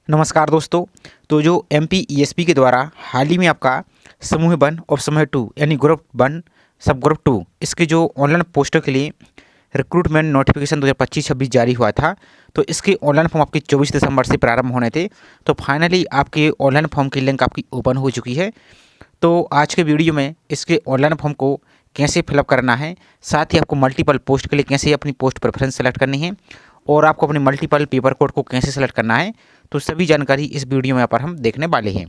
नमस्कार दोस्तों। तो जो एमपीईएसपी के द्वारा हाल ही में आपका समूह 1 और समूह 2 यानी ग्रुप 1 सब ग्रुप 2 इसके जो ऑनलाइन पोस्टर के लिए रिक्रूटमेंट नोटिफिकेशन 2025-26 जारी हुआ था। तो इसके ऑनलाइन फॉर्म आपके 24 दिसंबर से प्रारंभ होने थे। तो फाइनली आपके ऑनलाइन फॉर्म की लिंक आपकी ओपन हो चुकी है। तो आज के वीडियो में इसके ऑनलाइन फॉर्म को कैसे फिलअप करना है, साथ ही आपको मल्टीपल पोस्ट के लिए कैसे अपनी पोस्ट प्रेफरेंस सेलेक्ट करनी है और आपको अपने मल्टीपल पेपर कोड को कैसे सेलेक्ट करना है, तो सभी जानकारी इस वीडियो में यहाँ पर हम देखने वाले हैं।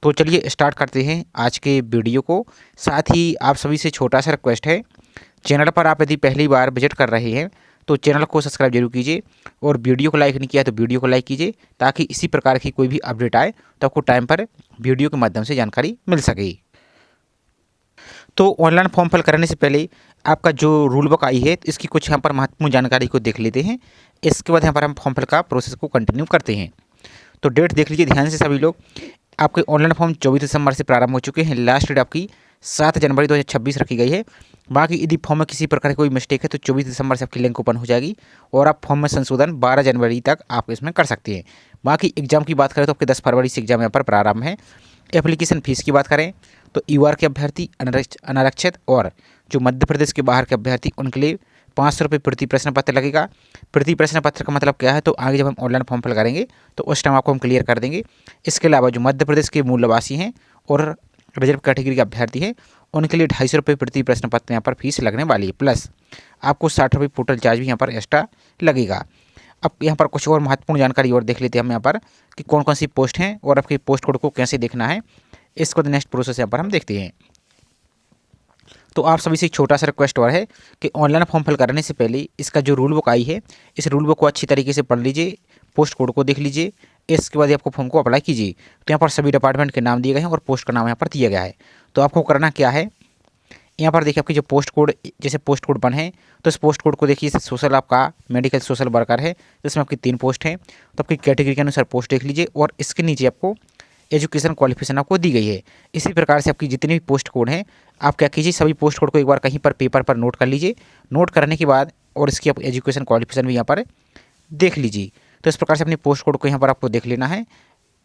तो चलिए स्टार्ट करते हैं आज के वीडियो को। साथ ही आप सभी से छोटा सा रिक्वेस्ट है, चैनल पर आप यदि पहली बार विजिट कर रहे हैं तो चैनल को सब्सक्राइब जरूर कीजिए और वीडियो को लाइक नहीं किया तो वीडियो को लाइक कीजिए, ताकि इसी प्रकार की कोई भी अपडेट आए तो आपको टाइम पर वीडियो के माध्यम से जानकारी मिल सके। तो ऑनलाइन फॉर्म फिल करने से पहले आपका जो रूल बुक आई है इसकी कुछ यहाँ पर महत्वपूर्ण जानकारी को देख लेते हैं। इसके बाद यहाँ पर हम फॉर्म फिल का प्रोसेस को कंटिन्यू करते हैं। तो डेट देख लीजिए ध्यान से सभी लोग। आपके ऑनलाइन फॉर्म 24 दिसंबर से प्रारंभ हो चुके हैं। लास्ट डेट आपकी 7 जनवरी 2026 रखी गई है। बाकी यदि फॉर्म में किसी प्रकार की कोई मिस्टेक है तो 24 दिसंबर से आपकी लिंक ओपन हो जाएगी और आप फॉर्म में संशोधन 12 जनवरी तक आप इसमें कर सकते हैं। बाकी एग्जाम की बात करें तो आपके 10 फरवरी से एग्जाम यहाँ पर प्रारंभ है। एप्लीकेशन फ़ीस की बात करें तो यूआर के अभ्यर्थी, अनारक्षित और जो मध्य प्रदेश के बाहर के अभ्यर्थी उनके लिए 500 रुपये प्रति प्रश्न पत्र लगेगा। प्रति प्रश्न पत्र का मतलब क्या है, तो आगे जब हम ऑनलाइन फॉर्म फिल करेंगे तो उस टाइम आपको हम क्लियर कर देंगे। इसके अलावा जो मध्य प्रदेश के मूल निवासी हैं और रिजर्व कैटेगरी के अभ्यर्थी हैं उनके लिए 250 रुपये प्रति प्रश्न पत्र यहाँ पर फीस लगने वाली है। प्लस आपको 60 रुपये पोर्टल चार्ज भी यहाँ पर एक्स्ट्रा लगेगा। अब यहाँ पर कुछ और महत्वपूर्ण जानकारी और देख लेते हैं हम यहाँ पर कि कौन कौन सी पोस्ट हैं और आपकी पोस्ट कोड को कैसे देखना है। इसको नेक्स्ट प्रोसेस यहाँ पर हम देखते हैं। तो आप सभी से एक छोटा सा रिक्वेस्ट और है कि ऑनलाइन फॉर्म फिल करने से पहले इसका जो रूल बुक आई है इस रूल बुक को अच्छी तरीके से पढ़ लीजिए, पोस्ट कोड को देख लीजिए। इसके बाद आपको फॉर्म को अप्लाई कीजिए। तो यहाँ पर सभी डिपार्टमेंट के नाम दिए गए हैं और पोस्ट का नाम यहाँ पर दिया गया है। तो आपको करना क्या है, यहाँ पर देखिए आपकी जो पोस्ट कोड, जैसे पोस्ट कोड 1 है तो इस पोस्ट कोड को देखिए, सोशल आपका मेडिकल सोशल वर्कर है जिसमें आपकी 3 पोस्ट हैं। तो आपकी कैटेगरी के अनुसार पोस्ट देख लीजिए और इसके नीचे आपको एजुकेशन क्वालिफिकेशन आपको दी गई है। इसी प्रकार से आपकी जितनी भी पोस्ट कोड हैं आप क्या कीजिए, सभी पोस्ट कोड को एक बार कहीं पर पेपर पर नोट कर लीजिए। नोट करने के बाद और इसकी आप एजुकेशन क्वालिफिकेशन भी यहाँ पर देख लीजिए। तो इस प्रकार से अपनी पोस्ट कोड को यहाँ पर आपको देख लेना है,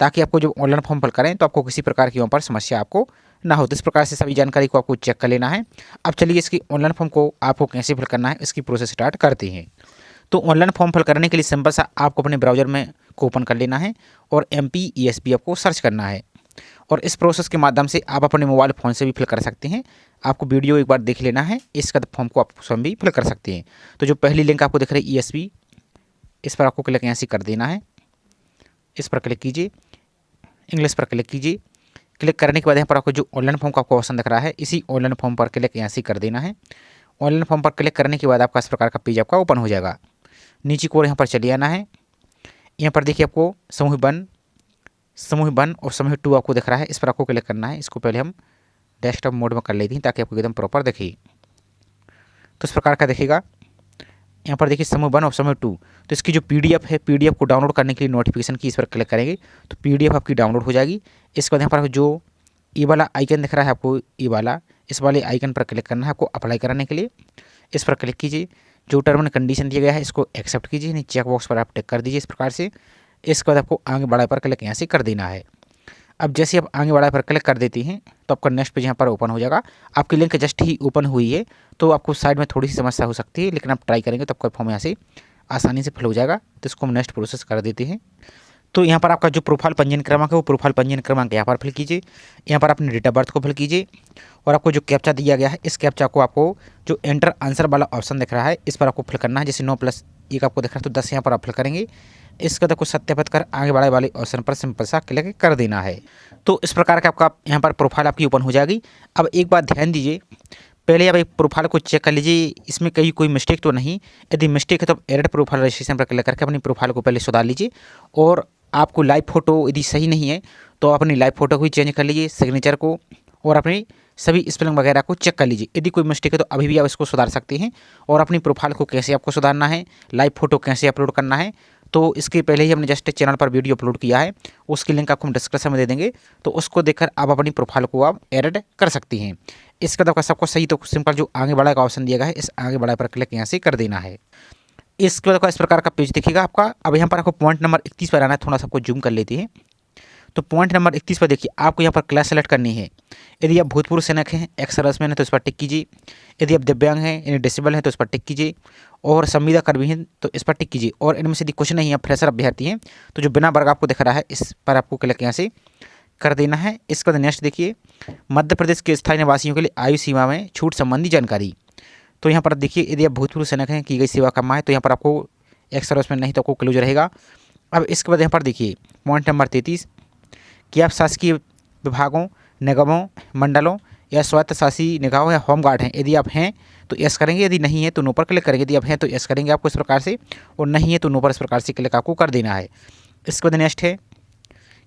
ताकि आपको जब ऑनलाइन फॉर्म फिल करें तो आपको किसी प्रकार की वहाँ पर समस्या आपको ना हो। तो इस प्रकार से सभी जानकारी को आपको चेक कर लेना है। अब चलिए इसकी ऑनलाइन फॉर्म को आपको कैसे फिल करना है इसकी प्रोसेस स्टार्ट करते हैं। तो ऑनलाइन फॉर्म फिल करने के लिए सिंपल सा आपको अपने ब्राउजर में को ओपन कर लेना है और एमपीईएसपी आपको सर्च करना है और इस प्रोसेस के माध्यम से आप अपने मोबाइल फ़ोन से भी फिल कर सकते हैं। आपको वीडियो एक बार देख लेना है, इसका फॉर्म को आप स्वयं भी फिल कर सकते हैं। तो जो पहली लिंक आपको दिख रही है ईएसपी, इस पर आपको क्लिक यहाँ से कर देना है। इस पर क्लिक कीजिए, इंग्लिश पर क्लिक कीजिए। क्लिक करने के बाद यहाँ पर आपको जो ऑनलाइन फॉर्म का आपको ऑप्शन दिख रहा है इसी ऑनलाइन फॉर्म पर क्लिक यहाँ से कर देना है। ऑनलाइन फॉर्म पर क्लिक करने के बाद आपका इस प्रकार का पेज आपका ओपन हो जाएगा। नीचे की ओर यहाँ पर चले आना है। यहाँ पर देखिए आपको समूह 1 और समूह 2 आपको दिख रहा है, इस पर आपको क्लिक करना है। इसको पहले हम डेस्कटॉप मोड में कर लेते हैं ताकि आपको एकदम प्रॉपर दिखे। तो इस प्रकार का दिखेगा। यहाँ पर देखिए समूह 1 और समूह 2, तो इसकी जो पीडीएफ है, पीडीएफ को डाउनलोड करने के लिए नोटिफिकेशन की इस पर क्लिक करेंगे तो पीडीएफ आपकी डाउनलोड हो जाएगी। इसके बाद यहाँ पर जो ई वाला आइकन दिख रहा है आपको, ई वाला, इस वाले आइकन पर क्लिक करना है आपको अप्लाई कराने के लिए। इस पर क्लिक कीजिए। जो टर्म एंड कंडीशन दिया गया है इसको एक्सेप्ट कीजिए, नीचे चेक बॉक्स पर आप टिक कर दीजिए इस प्रकार से। इसके बाद आपको आगे बढ़ाए पर क्लिक यहाँ से कर देना है। अब जैसे आप आगे बढ़ाए पर क्लिक कर देते हैं तो आपका नेक्स्ट पेज यहाँ पर ओपन हो जाएगा। आपकी लिंक जस्ट ही ओपन हुई है तो आपको साइड में थोड़ी सी समस्या हो सकती है, लेकिन आप ट्राई करेंगे तो आपका फॉर्म यहाँ से आसानी से फिल हो जाएगा। तो इसको हम नेक्स्ट प्रोसेस कर देते हैं। तो यहाँ पर आपका जो प्रोफाइल पंजीयन क्रमांक है वो प्रोफाइल पंजीयन क्रमांक यहाँ पर फिल कीजिए। यहाँ पर अपने डेट ऑफ बर्थ को फिल कीजिए और आपको जो कैप्चा दिया गया है इस कैप्चा को आपको जो एंटर आंसर वाला ऑप्शन दिख रहा है इस पर आपको फिल करना है। जैसे 9+1 आपको दिख रहा है तो 10 यहाँ पर आप फिल करेंगे। इसके बाद आपको सत्यापित कर आगे बढ़ाए वाले ऑप्शन पर सिंपल सा क्लिक कर देना है। तो इस प्रकार का आपका यहाँ पर प्रोफाइल आपकी ओपन हो जाएगी। अब एक बात ध्यान दीजिए, पहले आप एक प्रोफाइल को चेक कर लीजिए इसमें कहीं कोई मिस्टेक तो नहीं। यदि मिस्टेक है तो आप एडिट प्रोफाइल रजिस्ट्रेशन पर क्लिक करके अपनी प्रोफाइल को पहले सुधार लीजिए। और आपको लाइव फ़ोटो यदि सही नहीं है तो अपनी लाइव फ़ोटो को भी चेंज कर लीजिए, सिग्नेचर को, और अपनी सभी स्पेलिंग वगैरह को चेक कर लीजिए। यदि कोई मिस्टेक है तो अभी भी आप इसको सुधार सकते हैं। और अपनी प्रोफाइल को कैसे आपको सुधारना है, लाइव फ़ोटो कैसे अपलोड करना है, तो इसके पहले ही हमने जस्ट चैनल पर वीडियो अपलोड किया है, उसकी लिंक आपको हम डिस्क्रिप्शन में दे देंगे। तो उसको देखकर आप अपनी प्रोफाइल को आप एडिट कर सकती हैं। इसके बाद आपका सबको सही तो सिंपल जो आगे बढ़ाए का ऑप्शन दिया गया है इस आगे बढ़ाए पर क्लिक यहाँ से कर देना है। इसके बाद इस प्रकार का पेज दिखेगा आपका। अब यहाँ पर आपको पॉइंट नंबर 31 पर आना है, थोड़ा सा आपको जूम कर लेते हैं। तो पॉइंट नंबर 31 पर देखिए, आपको यहाँ पर क्लास सेलेक्ट करनी है। यदि आप भूतपूर्व सैनिक हैं, एक्स सर्विसमैन है तो इस पर टिक कीजिए। यदि आप दिव्यांग हैं यानी डिसेबल हैं तो इस पर टिक कीजिए। और संविदा कर्मी हैं तो इस पर टिक कीजिए। और इनमें से यदि कुछ नहीं, आप फ्रेशर अभ्यर्थी हैं तो जो बिना वर्ग आपको दिख रहा है इस पर आपको क्लिक यहाँ से कर देना है। इसके बाद नेक्स्ट देखिए, मध्य प्रदेश के स्थायी निवासियों के लिए आयु सीमा में छूट संबंधी जानकारी। तो यहाँ पर देखिए, यदि आप भूतपूर्व सैनिक हैं, की गई सेवा कम है तो यहाँ पर आपको एक्स सर्विसमैन नहीं तो आपको क्लोज रहेगा। अब इसके बाद यहाँ पर देखिए पॉइंट नंबर 33 कि आप शासकीय विभागों, निगमों, मंडलों या स्वायत्त शासी निकायों या होमगार्ड हैं। यदि आप हैं तो यस करेंगे, यदि नहीं है तो नो पर क्लिक करेंगे। यदि आप हैं तो यस करेंगे आपको इस प्रकार से, और नहीं है तो नो पर इस प्रकार से क्लिक आपको कर देना है। इसके बाद नेक्स्ट है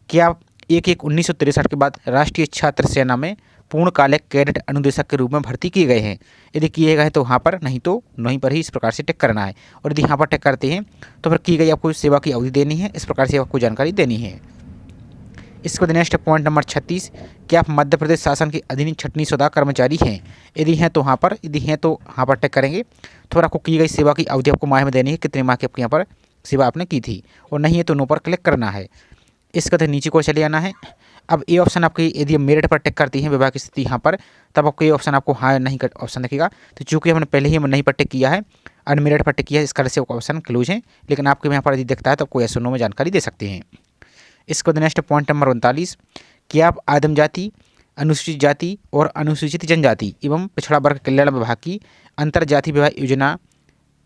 कि आप 1/1/1963 के बाद राष्ट्रीय छात्र सेना में पूर्णकालिक कैडेट अनुदेशक के रूप में भर्ती किए गए हैं। यदि किए गए तो हाँ पर, नहीं तो नहीं पर ही इस प्रकार से टिक करना है। और यदि यहाँ पर टिक करते हैं तो फिर की गई आपको सेवा की अवधि देनी है, इस प्रकार से आपको जानकारी देनी है। इसके बाद नेक्स्ट पॉइंट नंबर 36 कि आप मध्य प्रदेश शासन के अधीन छटनी शुदा कर्मचारी हैं। यदि हैं तो हाँ पर, यदि हैं तो हाँ पर टिक करेंगे। तो फिर आपको की गई सेवा की अवधि आपको माह में देनी है, कितने माह की आपके यहाँ पर सेवा आपने की थी, और नहीं है तो नो पर क्लिक करना है। इसके बाद नीचे को चले आना है। अब ये ऑप्शन आपकी, यदि मेरिट पर टिक करती हैं विवाह की स्थिति यहाँ पर, तब आपको ये ऑप्शन आपको हाँ नहीं का ऑप्शन दिखेगा। तो चूँकि हमने पहले ही नहीं पर टिक किया है, अनमेरिट पर टिक किया है, इस कारण से ऑप्शन क्लोज है। लेकिन आपके यहाँ पर यदि दिखता है तो आपको यस नो में जानकारी दे सकते हैं। इसके बाद नेक्स्ट पॉइंट नंबर 39 कि आप आदिम जाति, अनुसूचित जाति और अनुसूचित जनजाति एवं पिछड़ा वर्ग कल्याण विभाग की अंतर्जातीय विवाह योजना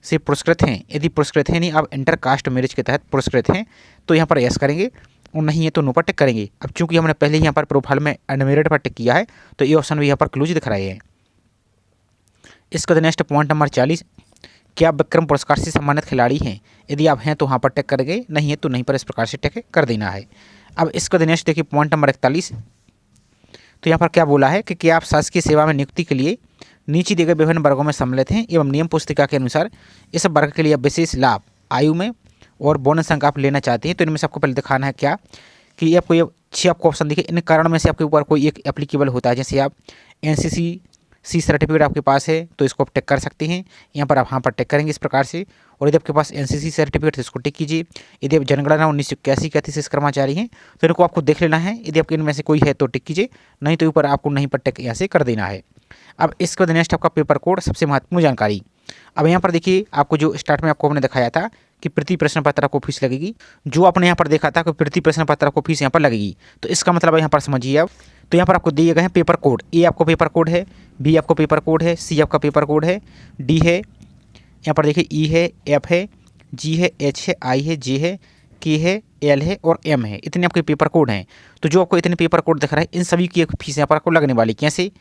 से पुरस्कृत हैं। यदि पुरस्कृत हैं, नहीं आप इंटर कास्ट मैरिज के तहत पुरस्कृत हैं तो यहाँ पर यस करेंगे, और नहीं है तो नो पर टिक करेंगे। अब चूंकि हमने पहले ही यहाँ पर प्रोफाइल में अनमेरिट पर टिक किया है तो ये ऑप्शन भी यहाँ पर क्लोज दिख रहे हैं। इसके बाद नेक्स्ट पॉइंट नंबर 40 कि आप विक्रम पुरस्कार से सम्मानित खिलाड़ी हैं। यदि आप हैं तो हाँ पर टिक करेंगे, नहीं है तो नहीं पर इस प्रकार से टिक कर देना है। अब इसके बाद नेक्स्ट देखिए पॉइंट नंबर 41, तो यहाँ पर क्या बोला है कि आप शासकीय सेवा में नियुक्ति के लिए नीचे दिए गए विभिन्न वर्गों में सम्मिलित हैं एवं नियम पुस्तिका के अनुसार इस वर्ग के लिए विशेष लाभ, आयु में और बोनस अंक आप लेना चाहते हैं। तो इनमें से आपको पहले दिखाना है क्या कि आपको ये 6 आपको ऑप्शन दिखे, इन कारण में से आपके ऊपर कोई एक एप्लीकेबल होता है। जैसे आप NCC सर्टिफिकेट आपके पास है तो इसको आप टिक कर सकते हैं, यहाँ पर आप हाँ पर टिक करेंगे इस प्रकार से। और यदि आपके पास NCC सर्टिफिकेट तो इसको टिक कीजिए। यदि आप जनगणना 1981 के अतिशेष कर्मचारी हैं तो इनको आपको देख लेना है। यदि आपके इनमें से कोई है तो टिक कीजिए, नहीं तो ऊपर आपको नहीं पर टिक यहाँ से कर देना है। अब इसके बाद नेक्स्ट आपका पेपर कोड, सबसे महत्वपूर्ण जानकारी। अब यहाँ पर देखिए, आपको जो स्टार्ट में आपको हमने दिखाया था कि प्रति प्रश्न पत्र आपको फीस लगेगी, जो आपने यहाँ पर देखा था कि प्रति प्रश्न पत्र आपको फीस यहाँ पर लगेगी। तो इसका मतलब यहाँ पर समझिए आप, तो यहाँ पर आपको दिए गए हैं पेपर कोड। ए आपको पेपर कोड है, बी आपको पेपर कोड है, सी आपका पेपर कोड है, डी है, यहाँ पर देखिए ई है, एफ है, जी है, एच है, आई है, जे है, के है, एल है और एम है। इतने आपके पेपर कोड हैं। तो जो आपको इतने पेपर कोड दिख रहा है, इन सभी की एक फीस यहाँ पर आपको लगने वाली। कैसे?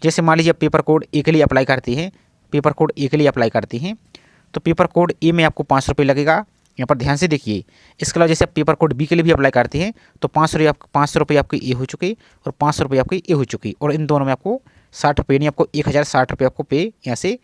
जैसे मान लीजिए आप पेपर कोड ए के लिए अप्लाई करते हैं, पेपर कोड ए के लिए अप्लाई करते हैं तो पेपर कोड ए में आपको 500 रुपये लगेगा। यहाँ पर ध्यान से देखिए। इसके अलावा जैसे आप पेपर कोड बी के लिए भी अप्लाई करते हैं तो 500 रुपये आपके ए हो चुके और 500 रुपये आपके ए हो चुकी, और इन दोनों में आपको 60 रुपये नहीं, आपको 1060 रुपये आपको पे यहाँ से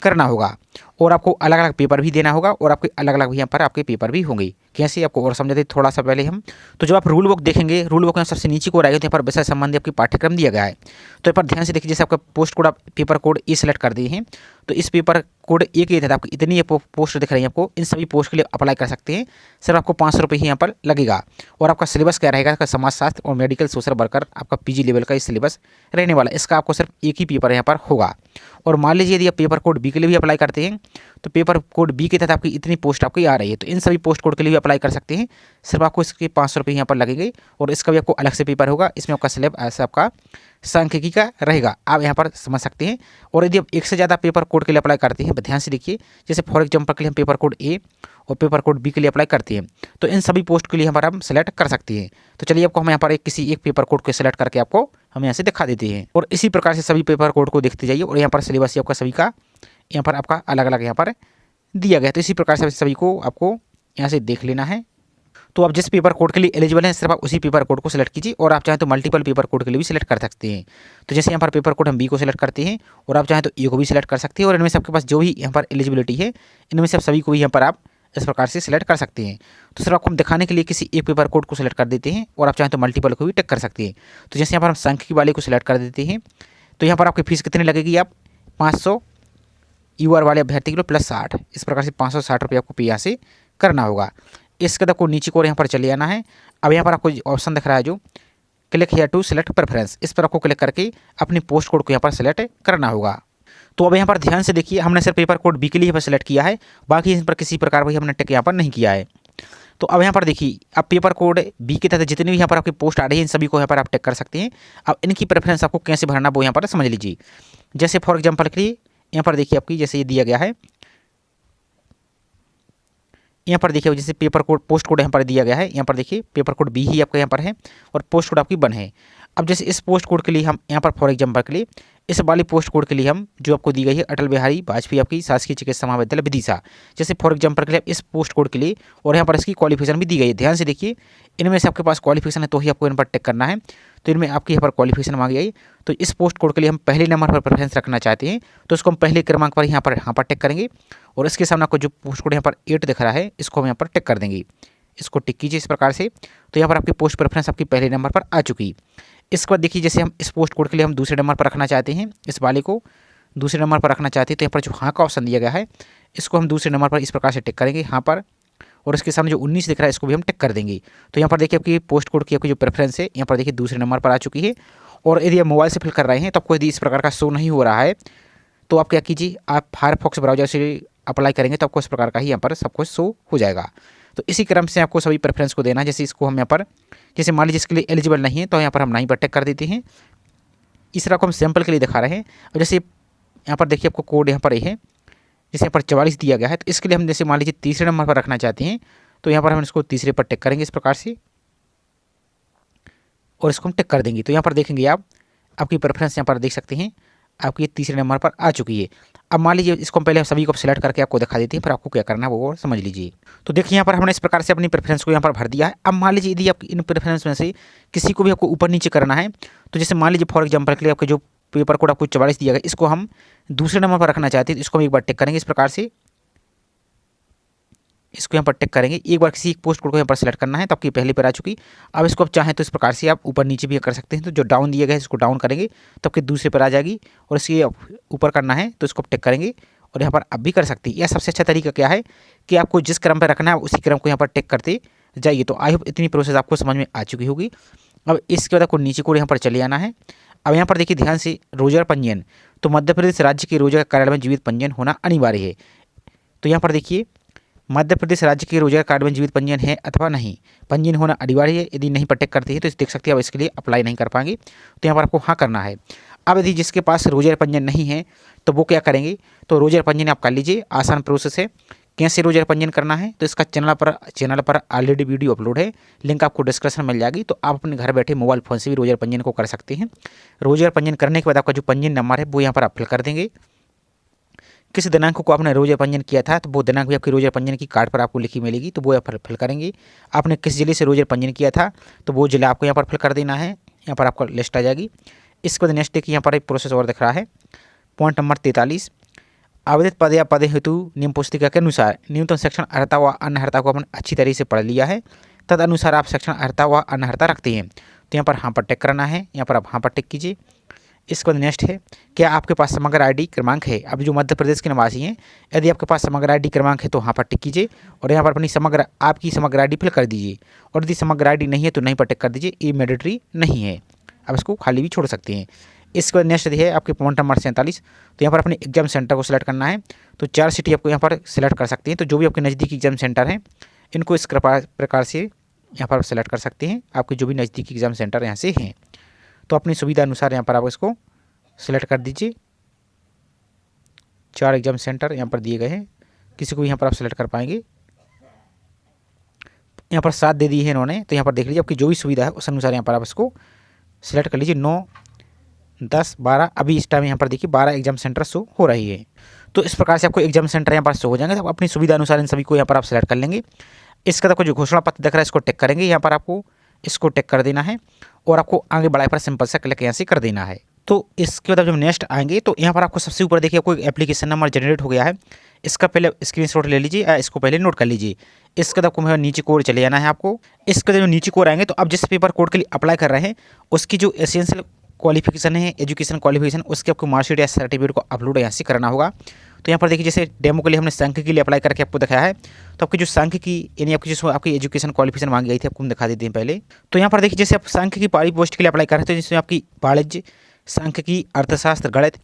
करना होगा। और आपको अलग अलग पेपर भी देना होगा, और आपके अलग अलग भी यहाँ पर आपके पेपर भी होंगे। कैसे आपको और समझाते थोड़ा सा पहले हम, तो जब आप रूल बुक देखेंगे, रूल बुक में सबसे नीचे को रहेगा तो यहाँ पर विषय संबंधी आपकी पाठ्यक्रम दिया गया है। तो यहाँ पर ध्यान से देखिए, जैसे आपका पोस्ट कोड, आप पेपर कोड ए सेलेक्ट कर दिए हैं तो इस पेपर कोड ए के तहत आपको इतनी पोस्ट दिख रही है, आपको इन सभी पोस्ट के लिए अप्लाई कर सकते हैं। सिर्फ आपको 500 रुपये ही यहाँ पर लगेगा। और आपका सिलेबस क्या रहेगा? आपका समाजशास्त्र और मेडिकल सोशल वर्कर आपका PG लेवल का ये सिलेबस रहने वाला है। इसका आपको सिर्फ एक ही पेपर यहाँ पर होगा। और मान लीजिए यदि आप पेपर कोड बी के लिए भी अप्लाई करते हैं तो पेपर कोड बी के तहत आपकी इतनी पोस्ट आपकी आ रही है, तो इन सभी पोस्ट कोड के लिए भी अप्लाई कर सकते हैं। सिर्फ आपको इसके 500 रुपये यहाँ पर लगेंगे, और इसका भी आपको अलग से पेपर होगा। इसमें आपका सिलेबस आपका सांख्यिकी का रहेगा, आप यहाँ पर समझ सकते हैं। और यदि आप एक से ज़्यादा पेपर कोड के लिए अप्लाई करते हैं, ध्यान से देखिए, जैसे फॉर एग्जाम्पल के लिए हम पेपर कोड ए और पेपर कोड बी के लिए अप्लाई करते हैं तो इन सभी पोस्ट के लिए यहाँ पर हम सेलेक्ट कर सकते हैं। तो चलिए आपको हम यहाँ पर किसी एक पेपर कोड को सेलेक्ट करके आपको हम यहाँ से दिखा देते हैं, और इसी प्रकार से सभी पेपर कोड को देखते जाइए। और यहाँ पर सिलेबस आपका सभी का यहाँ पर आपका अलग अलग यहाँ पर दिया गया, तो इसी प्रकार से सभी को आपको यहाँ से देख लेना है। तो आप जिस पेपर कोड के लिए एलिजिबल हैं सिर्फ आप उसी पेपर कोड को सिलेक्ट कीजिए, और आप चाहें तो मल्टीपल पेपर कोड के लिए भी सिलेक्ट कर सकते हैं। तो जैसे यहाँ पर पेपर कोड हम बी को सिलेक्ट करते हैं, और आप चाहें तो ए को भी सिलेक्ट कर सकते हैं, और इनमें से आपके पास जो भी यहाँ पर एलिजिबिलिटी है इनमें से आप सभी को भी यहाँ पर आप इस प्रकार से सिलेक्ट कर सकते हैं। तो सिर्फ आपको हम दिखाने के लिए किसी एक पेपर कोड को सिलेक्ट कर देते हैं, और आप चाहें तो मल्टीपल को भी टिक कर सकते हैं। तो जैसे यहाँ पर हम सांख्यिकी वाले को सिलेक्ट कर देते हैं तो यहाँ पर आपकी फीस कितनी लगेगी? आप 500 UR वाले अभ्यर्थी के लिए +60, इस प्रकार से 560 रुपये आपको पे यहाँ से करना होगा। इसके बाद आपको नीचे को यहाँ पर चले आना है। अब यहाँ पर आपको ऑप्शन दिख रहा है जो click here to select preference, इस पर आपको क्लिक करके अपनी पोस्ट कोड को यहाँ पर सेलेक्ट करना होगा। तो अब यहाँ पर ध्यान से देखिए, हमने सिर्फ पेपर कोड बी के लिए यहाँ पर सेलेक्ट किया है, बाकी इन पर किसी प्रकार भी हमने टिक यहाँ पर नहीं किया है। तो अब यहाँ पर देखिए, अब पेपर कोड बी के तहत जितने भी यहाँ पर आपकी पोस्ट आ रही है इन सभी को यहाँ पर आप टिक कर सकते हैं। अब इनकी प्रेफरेंस आपको कैसे भरना वो यहाँ पर समझ लीजिए। जैसे फॉर एग्जाम्पल के लिए यहाँ पर देखिए आपकी जैसे ये दिया गया है, यहाँ पर देखिए जैसे पेपर कोड पोस्ट कोड यहाँ पर दिया गया है, यहाँ पर देखिए पेपर कोड बी ही आपका यहाँ पर है और पोस्ट कोड आपकी 1 है। अब जैसे इस पोस्ट कोड के लिए हम यहाँ पर फॉर एग्जाम्पल के लिए इस वाली पोस्ट कोड के लिए हम जो आपको दी गई है अटल बिहारी वाजपेयी आपकी शासकीय चिकित्सा महाविद्यालय विदिशा, जैसे फॉर एग्जाम्पल के लिए इस पोस्ट कोड के लिए और यहाँ पर इसकी क्वालिफिकेशन भी दी गई है। ध्यान से देखिए, इनमें से आपके पास क्वालिफिकेशन है तो ही आपको इन पर टिक करना है। तो इनमें आपकी यहाँ पर क्वालिफिकेशन मांगी गई, तो इस पोस्ट कोड के लिए हम पहले नंबर पर प्रेफरेंस रखना चाहते हैं तो इसको हम पहले क्रमांक पर यहाँ पर टिक करेंगे और इसके सामने आपको जो पोस्ट कोड यहाँ पर 8 दिख रहा है इसको हम यहाँ पर टिक कर देंगे। इसको टिक कीजिए इस प्रकार से, तो यहाँ पर आपकी पोस्ट प्रेफरेंस आपकी पहले नंबर पर आ चुकी। इसके बाद देखिए जैसे हम इस पोस्ट कोड के लिए हम दूसरे नंबर पर रखना चाहते हैं, इस वाले को दूसरे नंबर पर रखना चाहते हैं तो यहाँ पर जो हाँ का ऑप्शन दिया गया है इसको हम दूसरे नंबर पर इस प्रकार से टिक करेंगे हाँ पर, और इसके सामने जो 19 दिख रहा है इसको भी हम टिक कर देंगे। तो यहाँ पर देखिए आपकी पोस्ट कोड की आपकी जो प्रेफरेंस है यहाँ पर देखिए दूसरे नंबर पर आ चुकी है। और यदि आप मोबाइल से फिल कर रहे हैं तो आपको यदि इस प्रकार का शो नहीं हो रहा है तो आप क्या कीजिए, आप फायरफॉक्स ब्राउजर से अप्लाई करेंगे तो आपको इस प्रकार का ही यहाँ पर सब कुछ शो हो जाएगा। तो इसी क्रम से आपको सभी प्रेफरेंस को देना है। जैसे इसको हम यहाँ पर जैसे मान लीजिए इसके लिए एलिजिबल नहीं है तो यहाँ पर हम नहीं पर टिक कर देते हैं। इस तरह को हम सैंपल के लिए दिखा रहे हैं। और जैसे यहाँ पर देखिए आपको कोड यहाँ पर है, जैसे यहाँ पर 44 दिया गया है तो इसके लिए हम जैसे मान लीजिए तीसरे नंबर पर रखना चाहते हैं तो यहाँ पर हम इसको तीसरे पर टिक करेंगे इस प्रकार से और इसको हम टिक कर देंगे। तो यहाँ पर देखेंगे आप आपकी प्रेफरेंस यहाँ पर देख सकते हैं आपकी तीसरे नंबर पर आ चुकी है। अब मान लीजिए इसको हम पहले सभी को सेलेक्ट करके आपको दिखा देते हैं, फिर आपको क्या करना है वो समझ लीजिए। तो देखिए यहाँ पर हमने इस प्रकार से अपनी प्रेफरेंस को यहाँ पर भर दिया है। अब मान लीजिए यदि आप इन प्रेफरेंस में से किसी को भी आपको ऊपर नीचे करना है तो जैसे मान लीजिए फॉर एग्जाम्पल के लिए आपके जो पेपर कोड आपको 44 दिया गया इसको हम दूसरे नंबर पर रखना चाहते हैं तो इसको हम एक बार टिक करेंगे इस प्रकार से, इसको यहाँ पर टिक करेंगे। एक बार किसी एक पोस्ट कोड को यहाँ पर सेलेक्ट करना है तो आपकी पहले पर आ चुकी। अब इसको आप चाहें तो इस प्रकार से आप ऊपर नीचे भी कर सकते हैं। तो जो डाउन दिया गया है इसको डाउन करेंगे तो आपके दूसरे पर आ जाएगी और इसके ऊपर करना है तो इसको टिक करेंगे और यहाँ पर आप भी कर सकते हैं। यह सबसे अच्छा तरीका क्या है कि आपको जिस क्रम पर रखना है उसी क्रम को यहाँ पर टिक करते जाइए। तो आई होप इतनी प्रोसेस आपको समझ में आ चुकी होगी। अब इसके बाद आपको नीचे को यहाँ पर चले आना है। अब यहाँ पर देखिए ध्यान से रोजगार पंजीयन, तो मध्य प्रदेश राज्य के रोजगार कार्यालय में जीवित पंजीयन होना अनिवार्य है। तो यहाँ पर देखिए मध्य प्रदेश राज्य के रोजगार कार्ड में जीवित पंजीयन है अथवा नहीं, पंजीयन होना अनिवार्य है। यदि नहीं पर टिक करते हैं तो देख सकते हैं आप इसके लिए अप्लाई नहीं कर पाएंगे, तो यहाँ पर आपको हाँ करना है। अब यदि जिसके पास रोजगार पंजीयन नहीं है तो वो क्या करेंगे, तो रोजगार पंजीयन आप कर लीजिए, आसान प्रोसेस है। कैसे रोजगार पंजीयन करना है तो इसका चैनल पर ऑलरेडी वीडियो अपलोड है, लिंक आपको डिस्क्रिप्शन में मिल जाएगी। तो आप अपने घर बैठे मोबाइल फ़ोन से भी रोजगार पंजीयन को कर सकते हैं। रोजगार पंजीयन करने के बाद आपका जो पंजीयन नंबर है वो यहाँ पर आप फिल कर देंगे। किस दिनांक को आपने रोजगार पंजीयन किया था तो वो दिनांक भी आपकी रोजगार पंजीयन की कार्ड पर आपको लिखी मिलेगी, तो वो यहाँ पर फिल करेंगे। आपने किस जिले से रोजगार पंजीयन किया था तो वो जिला आपको यहाँ पर फिल कर देना है, यहाँ पर आपको लिस्ट आ जाएगी। इसके बाद नेक्स्ट देखिए यहाँ पर एक प्रोसेस और दिख रहा है, पॉइंट नंबर 43, आवेदित पद या पद हेतु नियम पुस्तिका के अनुसार न्यूनतम सेक्शन अर्हता व अनर्हता को आपने अच्छी तरीके से पढ़ लिया है, तद अनुसार आप सेक्शन अर्हता व अनर्हता रखते हैं तो यहाँ पर हाँ पर टिक करना है, यहाँ पर आप हाँ पर टिक कीजिए। इसके बाद नेक्स्ट है, क्या आपके पास समग्र आईडी क्रमांक है। अब जो मध्य प्रदेश के निवासी हैं यदि आपके पास समग्र आईडी क्रमांक है तो हाँ पर टिक कीजिए और यहाँ पर अपनी आपकी समग्र आईडी फिल कर दीजिए। और यदि समग्र आईडी नहीं है तो नहीं पर टिक कर दीजिए, ये मैंडेटरी नहीं है, अब इसको खाली भी छोड़ सकते हैं। इसके बाद नेक्स्ट है आपके पॉइंट नंबर 47, तो यहाँ पर अपने एग्जाम सेंटर को सिलेक्ट करना है। तो 4 सिटी आपको यहाँ पर सिलेक्ट कर सकते हैं, तो जो भी आपके नज़दीकी एग्जाम सेंटर हैं इनको इस प्रकार से यहाँ पर सेलेक्ट कर सकते हैं, आपके जो भी नज़दीकी एग्जाम सेंटर यहाँ से हैं। तो अपनी सुविधा अनुसार यहाँ पर आप इसको सिलेक्ट कर दीजिए। 4 एग्जाम सेंटर यहाँ पर दिए गए हैं, किसी को यहाँ पर आप सिलेक्ट कर पाएंगे। यहाँ पर 7 दे दी है इन्होंने, तो यहाँ पर देख लीजिए आपकी जो भी सुविधा है उस अनुसार यहाँ पर आप इसको सिलेक्ट कर लीजिए। 9, 10, 12 अभी इस टाइम यहाँ पर देखिए 12 एग्जाम सेंटर शो हो रही है। तो इस प्रकार से आपको एग्जाम सेंटर यहाँ पर शो हो जाएंगे, तो अपनी सुविधा अनुसार इन सभी को यहाँ पर आप सिलेक्ट कर लेंगे। इसके बाद आपको जो घोषणा पत्र दिख रहा है इसको टिक करेंगे, यहाँ पर आपको इसको टिक कर देना है और आपको आगे बढ़ाए पर सिंपल सा क्लिक यहाँ से कर देना है। तो इसके बाद जब नेक्स्ट आएंगे तो यहाँ पर आपको सबसे ऊपर देखिए आपको एक एप्लीकेशन नंबर जनरेट हो गया है, इसका पहले स्क्रीनशॉट ले लीजिए या इसको पहले नोट कर लीजिए। इसके बाद आपको नीचे कोड चले जाना है आपको। इसके बाद जो नीचे कोड आएंगे तो अब जिस पेपर कोड के लिए अप्लाई कर रहे हैं उसकी जो एसेंशियल क्वालिफिकेशन है, एजुकेशन क्वालिफिकेशन, उसके आपको मार्कशीट या सर्टिफिकेट को अपलोड यहाँ से करना होगा। तो यहाँ पर देखिए जैसे डेमो के लिए हमने संख्या के लिए अप्लाई करके आपको दिखाया है। तो आपकी जो संख्या की यानी आपकी जो आपकी एजुकेशन क्वालिफिकेशन मांगी गई थी आपको हम दिखा देते हैं पहले। तो यहाँ पर देखिए जैसे आप संख्या की पहली पोस्ट के लिए अप्लाई कर रहे थे, जिसमें आपकी वाणिज्य, सांख्यिकी, अर्थशास्त्र, गणित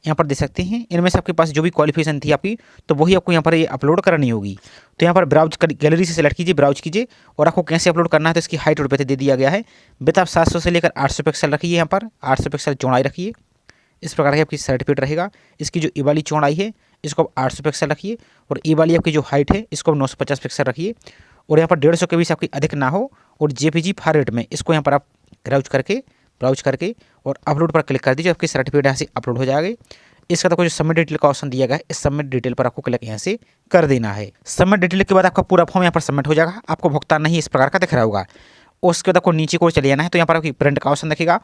यहाँ पर दे सकते हैं। इनमें से आपके पास जो भी क्वालिफिकेशन थी आपकी, तो वही आपको यहाँ पर ये अपलोड करनी होगी। तो यहाँ पर ब्राउज गैलरी से सेलेक्ट कीजिए, ब्राउज कीजिए और आपको कैसे अपलोड करना है तो इसकी हाइट और विड्थ दे दिया गया है। विड्थ आप 700 से लेकर 800 पिक्सल रखिए, यहाँ पर 800 पिक्सल चौड़ाई रखिए। इस प्रकार की आपकी सर्टिफिकेट रहेगा। इसकी जो ई वाली चौड़ाई है इसको आप 800 पिक्सल रखिए और ई वाली आपकी जो हाइट है इसको आप 950 पिक्सल रखिए और यहाँ पर 150 के बीच आपकी अधिक ना हो और जेपीजी फॉर्मेट में इसको यहाँ पर आप ब्राउज करके और अपलोड पर क्लिक कर दीजिए। आपकी सर्टिफिकेट यहाँ से अपलोड हो जाएगी। इसका तो जो सबमिट डिटेल का ऑप्शन दिया गया है, इस सबमिट डिटेल पर आपको क्लिक यहाँ से कर देना है। सबमिट डिटेल के बाद आपका पूरा फॉर्म यहाँ पर सबमिट हो जाएगा। आपको भुगतान नहीं इस प्रकार का दिख रहा होगा। उसके बाद आपको नीचे को चले जाना है, तो यहाँ पर आपकी प्रिंट का ऑप्शन दिखेगा।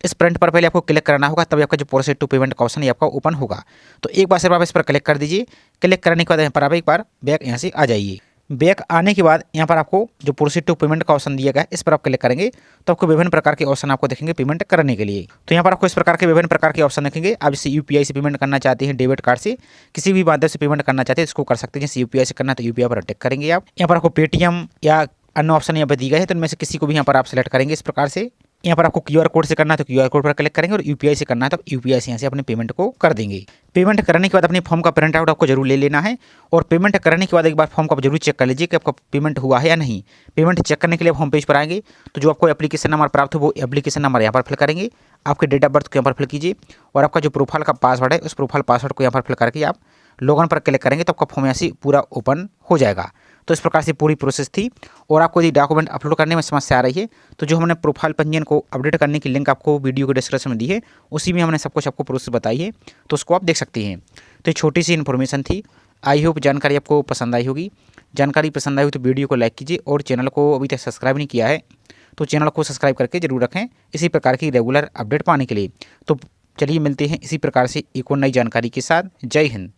इस प्रिंट पर पहले आपको क्लिक करना होगा, तभी आपका जो प्रोसेस टू पेमेंट का ऑप्शन है आपका ओपन होगा। तो एक बार सिर्फ आप इस पर क्लिक कर दीजिए। क्लिक करने के बाद यहाँ पर आप एक बार बैक यहाँ से आ जाइए। बैक आने के बाद यहाँ पर आपको जो प्रोसीड टू पेमेंट का ऑप्शन दिया गया है इस पर आप क्लिक करेंगे तो आपको विभिन्न प्रकार के ऑप्शन आपको देखेंगे पेमेंट करने के लिए। तो यहाँ पर आपको इस प्रकार के विभिन्न प्रकार के ऑप्शन देखेंगे। आप जैसे यूपीआई से पेमेंट करना चाहते हैं, डेबिट कार्ड से, किसी भी माध्यम से पेमेंट करना चाहते हैं इसको कर सकते हैं। जैसे यूपीआई से करना है तो यूपीआई पर टिक करेंगे आप। यहाँ पर आपको पेटीएम या अन्य ऑप्शन यहाँ पर दी गए हैं, तो इनमें से किसी को भी यहाँ पर आप सेलेक्ट करेंगे इस प्रकार से। यहाँ पर आपको क्यूआर कोड से करना है तो क्यूआर कोड पर क्लिक करेंगे और यूपीआई से करना है तो यूपीआई से यहाँ से अपने पेमेंट को कर देंगे। पेमेंट करने के बाद अपने फॉर्म का प्रिंट आउट आपको जरूर ले लेना है और पेमेंट करने के बाद एक बार फॉर्म का जरूर चेक कर लीजिए कि आपका पेमेंट हुआ है या नहीं। पेमेंट चेक करने के लिए होम पेज पर आएंगे तो जो आपको एप्लीकेशन नंबर प्राप्त हो वो एप्लीकेशन नंबर यहाँ पर फिल करेंगे। आपके डेट ऑफ बर्थ को यहाँ पर फिल कीजिए और आपका जो प्रोफाइल का पासवर्ड है उस प्रोफाइल पासवर्ड को यहाँ पर फिल करके आप लॉगिन पर क्लिक करेंगे तो आपका फॉर्म यहाँ से पूरा ओपन हो जाएगा। तो इस प्रकार से पूरी प्रोसेस थी। और आपको यदि डॉक्यूमेंट अपलोड करने में समस्या आ रही है तो जो हमने प्रोफाइल पंजीयन को अपडेट करने की लिंक आपको वीडियो के डिस्क्रिप्शन में दी है, उसी में हमने सब कुछ आपको प्रोसेस बताई है, तो उसको आप देख सकते हैं। तो ये छोटी सी इन्फॉर्मेशन थी। आई होप जानकारी आपको पसंद आई होगी। जानकारी पसंद आई हो तो वीडियो को लाइक कीजिए और चैनल को अभी तक सब्सक्राइब नहीं किया है तो चैनल को सब्सक्राइब करके जरूर रखें इसी प्रकार की रेगुलर अपडेट पाने के लिए। तो चलिए मिलते हैं इसी प्रकार से एक और नई जानकारी के साथ। जय हिंद।